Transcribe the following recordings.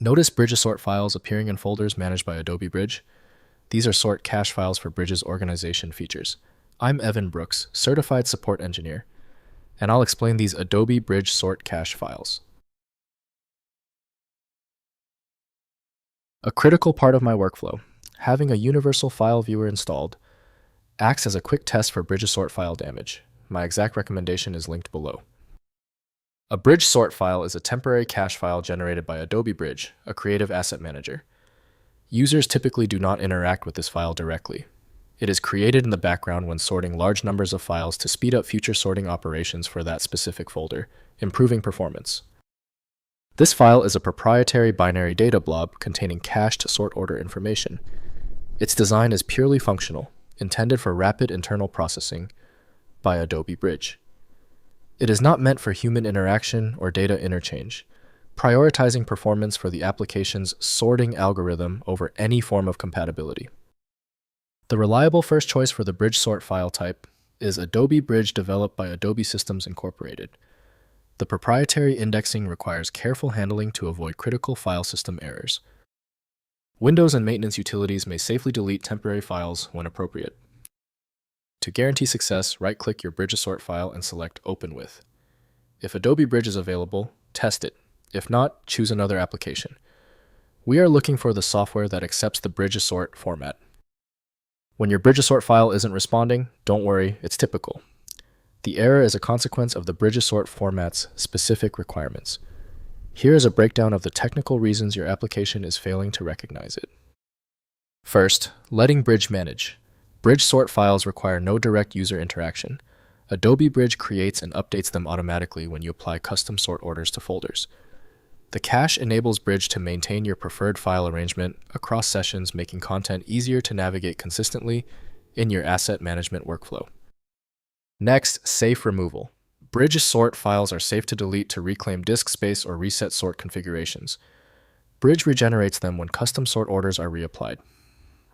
Notice BRIDGESORT files appearing in folders managed by Adobe Bridge. These are sort cache files for Bridge's organization features. I'm Evan Brooks, Certified Support Engineer, and I'll explain these Adobe Bridge sort cache files. A critical part of my workflow, having a universal file viewer installed, acts as a quick test for BRIDGESORT file damage. My exact recommendation is linked below. A BRIDGESORT file is a temporary cache file generated by Adobe Bridge, a creative asset manager. Users typically do not interact with this file directly. It is created in the background when sorting large numbers of files to speed up future sorting operations for that specific folder, improving performance. This file is a proprietary binary data blob containing cached sort order information. Its design is purely functional, intended for rapid internal processing by Adobe Bridge. It is not meant for human interaction or data interchange, prioritizing performance for the application's sorting algorithm over any form of compatibility. The reliable first choice for the BRIDGESORT file type is Adobe Bridge developed by Adobe Systems Incorporated. The proprietary indexing requires careful handling to avoid critical file system errors. Windows and maintenance utilities may safely delete temporary files when appropriate. To guarantee success, right-click your BRIDGESORT file and select Open With. If Adobe Bridge is available, test it. If not, choose another application. We are looking for the software that accepts the BRIDGESORT format. When your BRIDGESORT file isn't responding, don't worry, it's typical. The error is a consequence of the BRIDGESORT format's specific requirements. Here is a breakdown of the technical reasons your application is failing to recognize it. First, letting Bridge manage. BRIDGESORT files require no direct user interaction. Adobe Bridge creates and updates them automatically when you apply custom sort orders to folders. The cache enables Bridge to maintain your preferred file arrangement across sessions, making content easier to navigate consistently in your asset management workflow. Next, safe removal. BRIDGESORT files are safe to delete to reclaim disk space or reset sort configurations. Bridge regenerates them when custom sort orders are reapplied.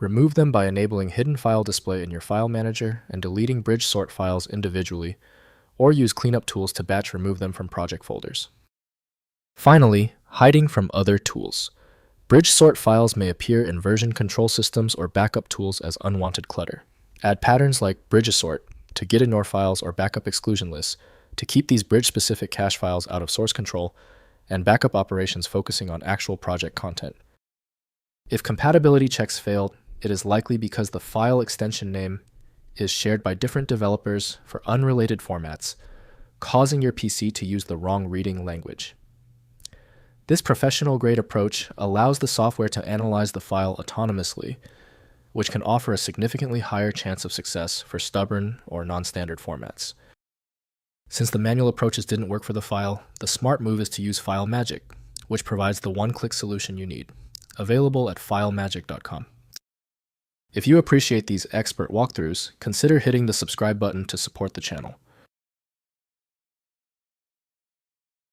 Remove them by enabling hidden file display in your file manager and deleting BRIDGESORT files individually, or use cleanup tools to batch remove them from project folders. Finally, hiding from other tools. BRIDGESORT files may appear in version control systems or backup tools as unwanted clutter. Add patterns like BRIDGESORT to git ignore files or backup exclusion lists to keep these bridge-specific cache files out of source control and backup operations focusing on actual project content. If compatibility checks failed, it is likely because the file extension name is shared by different developers for unrelated formats, causing your PC to use the wrong reading language. This professional-grade approach allows the software to analyze the file autonomously, which can offer a significantly higher chance of success for stubborn or non-standard formats. Since the manual approaches didn't work for the file, the smart move is to use FileMagick, which provides the one-click solution you need, available at filemagick.com. If you appreciate these expert walkthroughs, consider hitting the subscribe button to support the channel.